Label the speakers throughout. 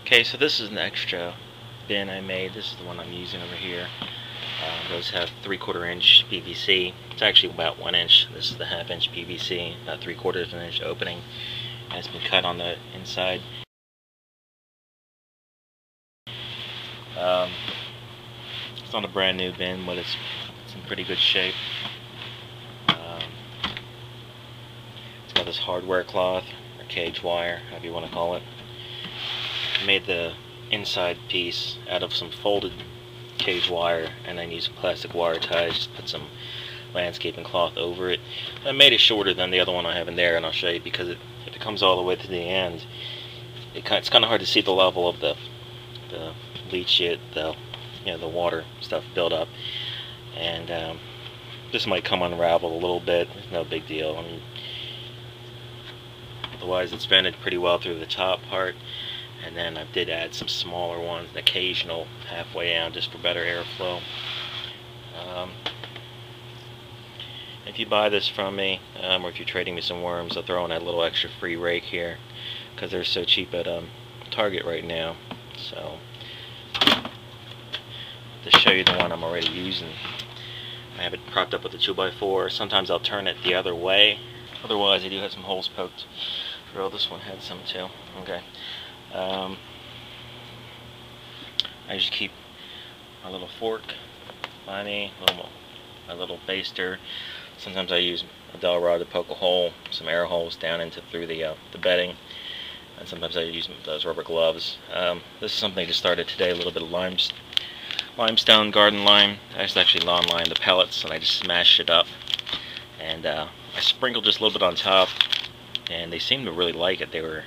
Speaker 1: Okay, so this is an extra bin I made. This is the one I'm using over here. Those have 3/4 inch PVC. It's actually about 1 inch. This is the 1/2 inch PVC, about 3/4 of an inch opening. And it's been cut on the inside. It's not a brand new bin, but it's in pretty good shape. It's got this hardware cloth, or cage wire, however you want to call it. I made the inside piece out of some folded cage wire, and then used plastic wire ties, just put some landscaping cloth over it. I made it shorter than the other one I have in there, and I'll show you, because if it comes all the way to the end, it's kind of hard to see the level of the leach it, the water stuff build up, and this might come unraveled a little bit. It's no big deal. I mean, otherwise it's vented pretty well through the top part. And then I did add some smaller ones, an occasional halfway down, just for better airflow. If you buy this from me, or if you're trading me some worms, I'll throw in a little extra free rake here, because they're so cheap at Target right now. So, to show you the one I'm already using, I have it propped up with a 2x4. Sometimes I'll turn it the other way. Otherwise, I do have some holes poked. Well, this one had some too. Okay. I usually keep a little fork by me, a little baster. Sometimes I use a dowel rod to poke a hole, some air holes down through the bedding, and sometimes I use those rubber gloves. This is something I just started today, a little bit of limestone garden lime. I just actually lawn lime the pellets, and I just smashed it up, and I sprinkled just a little bit on top, and they seemed to really like it. They were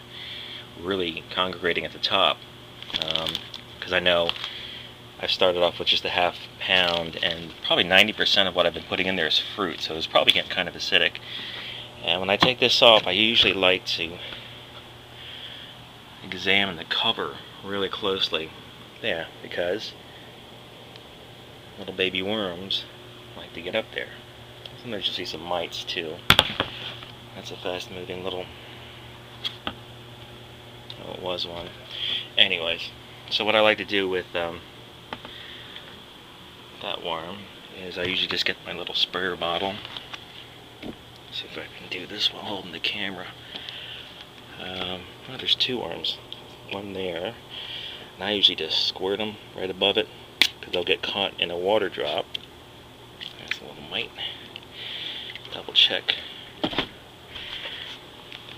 Speaker 1: really congregating at the top, because I know I've started off with just a 1/2 pound, and probably 90% of what I've been putting in there is fruit, so it's probably getting kind of acidic. And when I take this off, I usually like to examine the cover really closely there, because little baby worms like to get up there. Sometimes you'll see some mites too. That's a fast moving little... Oh, it was one. Anyways, so what I like to do with that worm is I usually just get my little sprayer bottle. See if I can do this while holding the camera. Oh, there's 2 worms. One there. And I usually just squirt them right above it, because they'll get caught in a water drop. There's a little mite. Double check.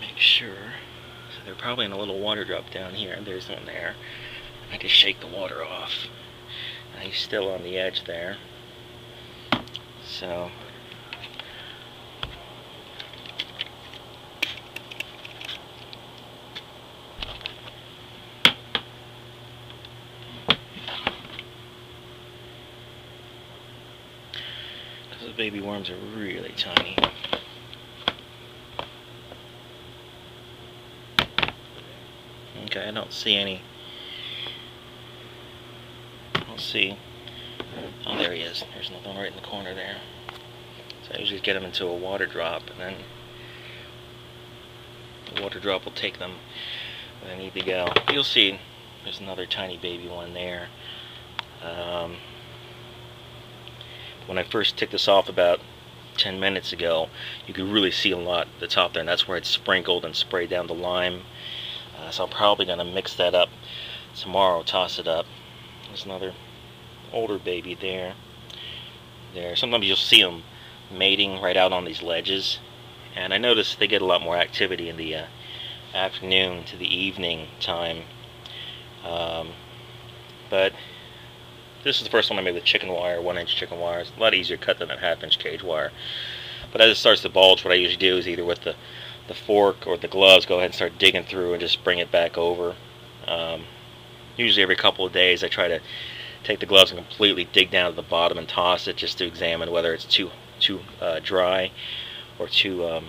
Speaker 1: Make sure. So they're probably in a little water drop down here. There's one there. I just shake the water off. Now he's still on the edge there. So because the baby worms are really tiny. Okay, I don't see any. See. Oh, there he is. There's another one right in the corner there. So I usually get them into a water drop, and then the water drop will take them where they need to go. You'll see there's another tiny baby one there. When I first took this off about 10 minutes ago, you could really see a lot at the top there, and that's where it's sprinkled and sprayed down the lime. So I'm probably going to mix that up tomorrow, toss it up. There's another older baby there. Sometimes you'll see them mating right out on these ledges, and I notice they get a lot more activity in the afternoon to the evening time. But this is the first one I made with chicken wire, 1 inch chicken wire. It's a lot easier to cut than a 1/2 inch cage wire. But as it starts to bulge, what I usually do is either with the fork or the gloves, go ahead and start digging through and just bring it back over. Usually every couple of days I try to take the gloves and completely dig down to the bottom and toss it, just to examine whether it's too dry or too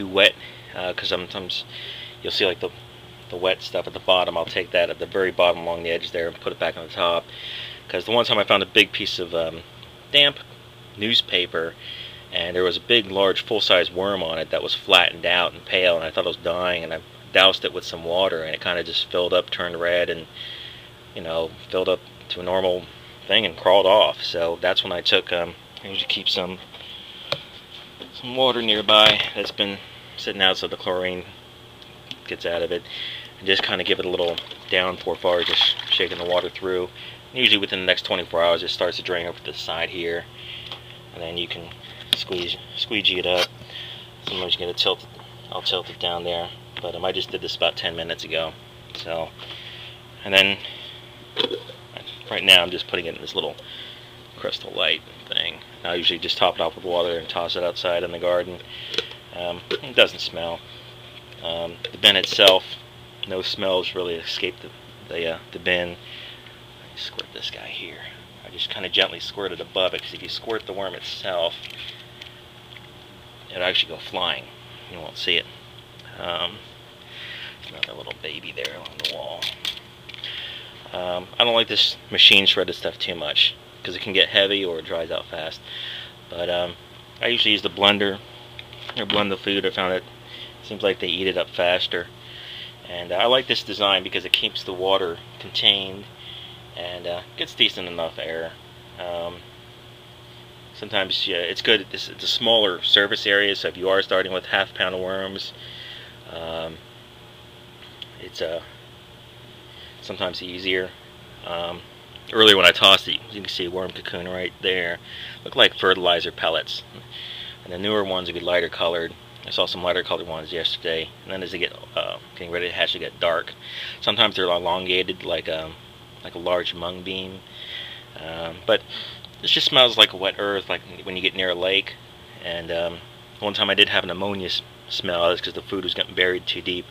Speaker 1: wet, because sometimes you'll see like the wet stuff at the bottom. I'll take that at the very bottom along the edge there and put it back on the top, because the one time I found a big piece of damp newspaper, and there was a big large full-size worm on it that was flattened out and pale, and I thought it was dying, and I doused it with some water, and it kind of just filled up, turned red, and filled up to a normal thing and crawled off. So that's when I took. I usually keep some water nearby that's been sitting out so the chlorine gets out of it, and just kind of give it a little downpour far, just shaking the water through. Usually within the next 24 hours it starts to drain over to the side here, and then you can squeegee it up. Sometimes you get I'll tilt it down there, but I just did this about 10 minutes ago. So, and then right now I'm just putting it in this little crystal light thing. I usually just top it off with water and toss it outside in the garden. It doesn't smell. The bin itself, no smells really escape the bin. I squirt this guy here. I just kind of gently squirt it above it, because if you squirt the worm itself, it'll actually go flying. You won't see it. There's another little baby there along the wall. I don't like this machine shredded stuff too much, because it can get heavy or it dries out fast. But I usually use the blender or blend the food. I found it seems like they eat it up faster. And I like this design because it keeps the water contained and gets decent enough air. Sometimes it's good. It's a smaller surface area, so if you are starting with half-pound worms, it's sometimes easier. Earlier when I tossed it, you can see a worm cocoon right there. Look like fertilizer pellets. And the newer ones will be lighter colored. I saw some lighter colored ones yesterday. And then as they get getting ready to hatch, they get dark. Sometimes they're elongated like a large mung bean. But it just smells like wet earth, like when you get near a lake. And one time I did have an ammonia smell. That's because the food was getting buried too deep.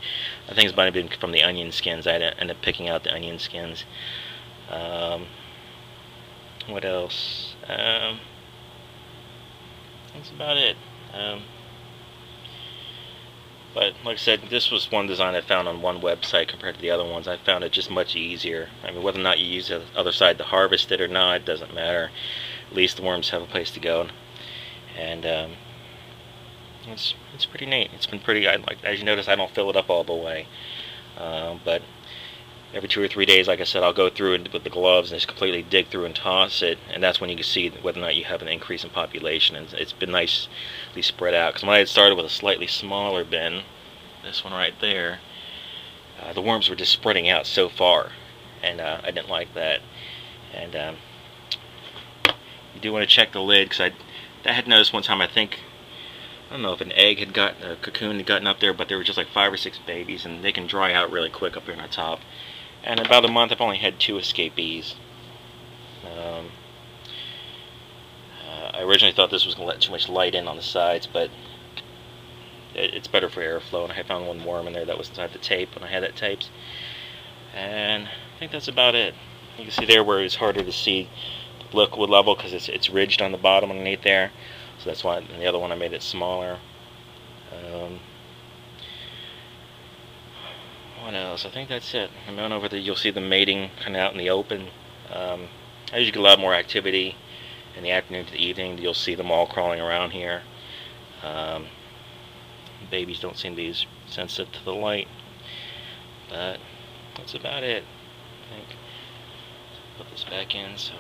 Speaker 1: I think it's might have been from the onion skins. I ended up picking out the onion skins. What else? That's about it. But like I said, this was one design I found on one website compared to the other ones. I found it just much easier. I mean, whether or not you use the other side to harvest it or not, it doesn't matter. At least the worms have a place to go. And it's pretty neat. It's been pretty. As you notice, I don't fill it up all the way. But every 2 or 3 days, like I said, I'll go through it with the gloves and just completely dig through and toss it, and that's when you can see whether or not you have an increase in population. And it's been nicely spread out, because when I had started with a slightly smaller bin, this one right there, the worms were just spreading out so far, and I didn't like that. And you do want to check the lid, because I had noticed one time, I don't know if an egg had a cocoon had gotten up there, but there were just like 5 or 6 babies, and they can dry out really quick up here on the top. And in about a month, I've only had 2 escapees. I originally thought this was going to let too much light in on the sides, but it's better for airflow. And I found one worm in there that was inside the tape when I had that taped. And I think that's about it. You can see there where it's harder to see the liquid level, because it's ridged on the bottom underneath there. So that's why in the other one I made it smaller. What else? I think that's it. I'm going over there. You'll see the mating kind of out in the open. I usually get a lot more activity in the afternoon to the evening. You'll see them all crawling around here. Babies don't seem to be as sensitive to the light, but that's about it. I think put this back in so